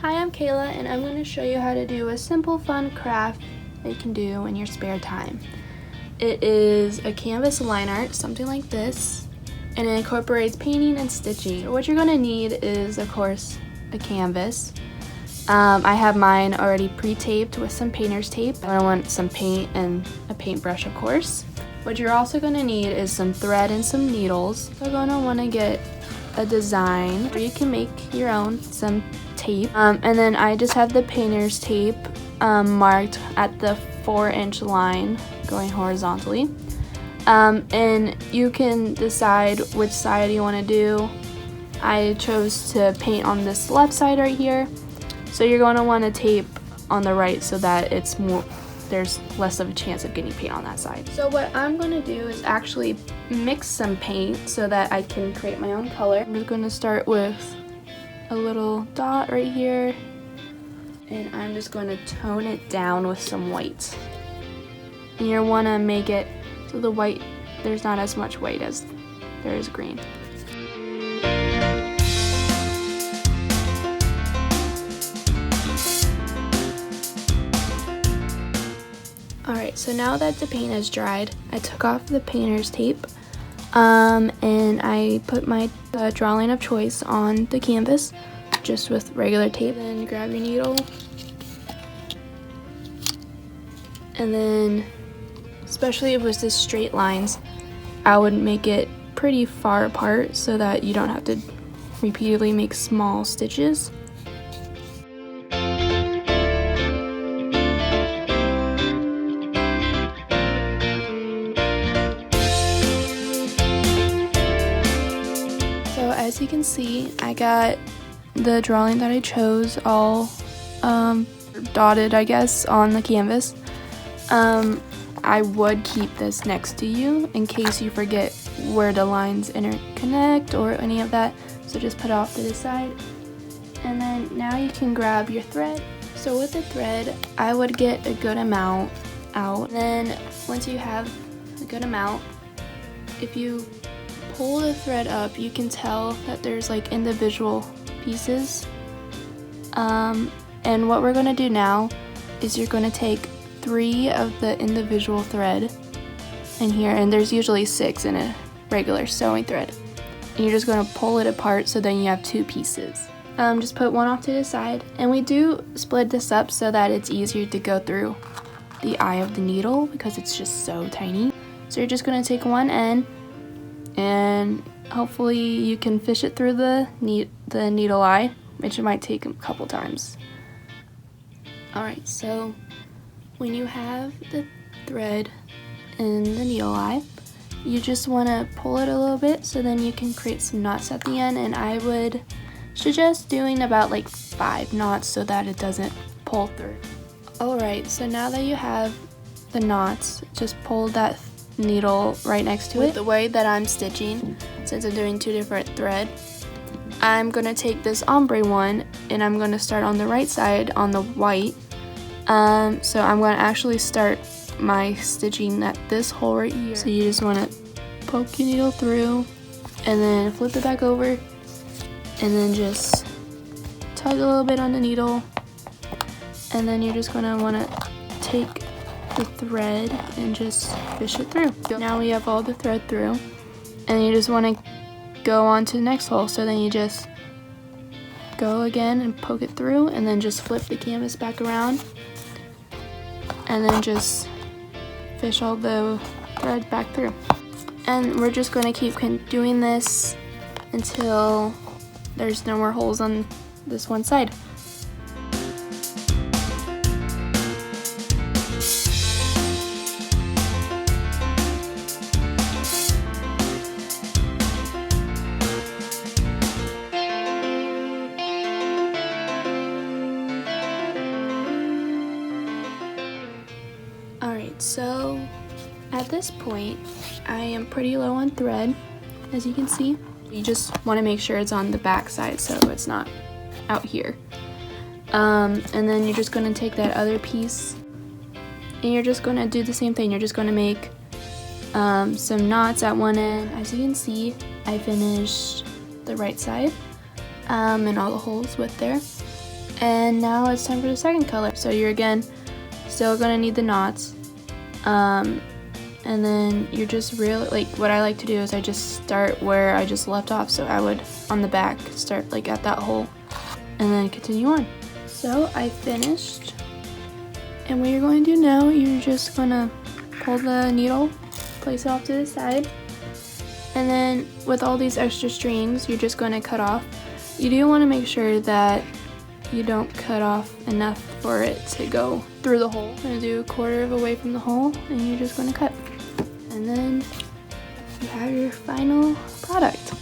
Hi, I'm Kayla, and I'm going to show you how to do a simple, fun craft that you can do in your spare time. It is a canvas line art, something like this, and it incorporates painting and stitching. So what you're going to need is, of course, a canvas. I have mine already pre-taped with some painter's tape. I want some paint and a paintbrush, of course. What you're also going to need is some thread and some needles. You're going to want to get a design where you can make your own, some tape, and then I just have the painter's tape marked at the 4-inch line going horizontally, and you can decide which side you want to do. I chose to paint on this left side right here, so you're going to want to tape on the right so that there's less of a chance of getting paint on that side. So what I'm going to do is actually mix some paint so that I can create my own color. I'm just going to start with a little dot right here, and I'm just going to tone it down with some white. And you want to make it so the white, there's not as much white as there is green. Alright, so now that the paint is dried, I took off the painter's tape, and I put my drawing of choice on the canvas, just with regular tape. Then grab your needle, and then, especially if it was just straight lines, I would make it pretty far apart so that you don't have to repeatedly make small stitches. As you can see, I got the drawing that I chose all dotted, I guess, on the canvas. I would keep this next to you in case you forget where the lines interconnect or any of that, so just put it off to the side. And then now you can grab your thread. So with the thread, I would get a good amount out. Then once you have a good amount, if you pull the thread up, you can tell that there's like individual pieces. And what we're going to do now is you're going to take 3 of the individual thread in here, and there's usually 6 in a regular sewing thread. And you're just going to pull it apart so then you have 2 pieces. Just put one off to the side, and we do split this up so that it's easier to go through the eye of the needle because it's just so tiny. So you're just going to take one end, and hopefully you can fish it through the needle eye, which it might take a couple times. Alright, so when you have the thread in the needle eye, you just want to pull it a little bit so then you can create some knots at the end, and I would suggest doing about like 5 knots so that it doesn't pull through. Alright, so now that you have the knots, just pull that needle right next to it. The way that I'm stitching, since I'm doing 2 different threads, I'm going to take this ombre one and I'm going to start on the right side on the white. So I'm going to actually start my stitching at this hole right here. So you just want to poke your needle through and then flip it back over, and then just tug a little bit on the needle, and then you're just going to want to take the thread and just fish it through. Now we have all the thread through, and you just want to go on to the next hole, so then you just go again and poke it through, and then just flip the canvas back around, and then just fish all the thread back through. And we're just going to keep doing this until there's no more holes on this one side. Alright, so at this point, I am pretty low on thread, as you can see. You just want to make sure it's on the back side so it's not out here. And then you're just going to take that other piece and you're just going to do the same thing. You're just going to make some knots at one end. As you can see, I finished the right side and all the holes with there. And now it's time for the second color. So you're again still gonna need the knots. And then you're just like what I like to do is I just start where I just left off. So I would on the back start like at that hole and then continue on. So I finished. And what you're going to do now, you're just gonna pull the needle, place it off to the side. And then with all these extra strings, you're just gonna cut off. You do wanna make sure that you don't cut off enough for it to go through the hole. I'm gonna do 1/4 of a way from the hole and you're just gonna cut. And then you have your final product.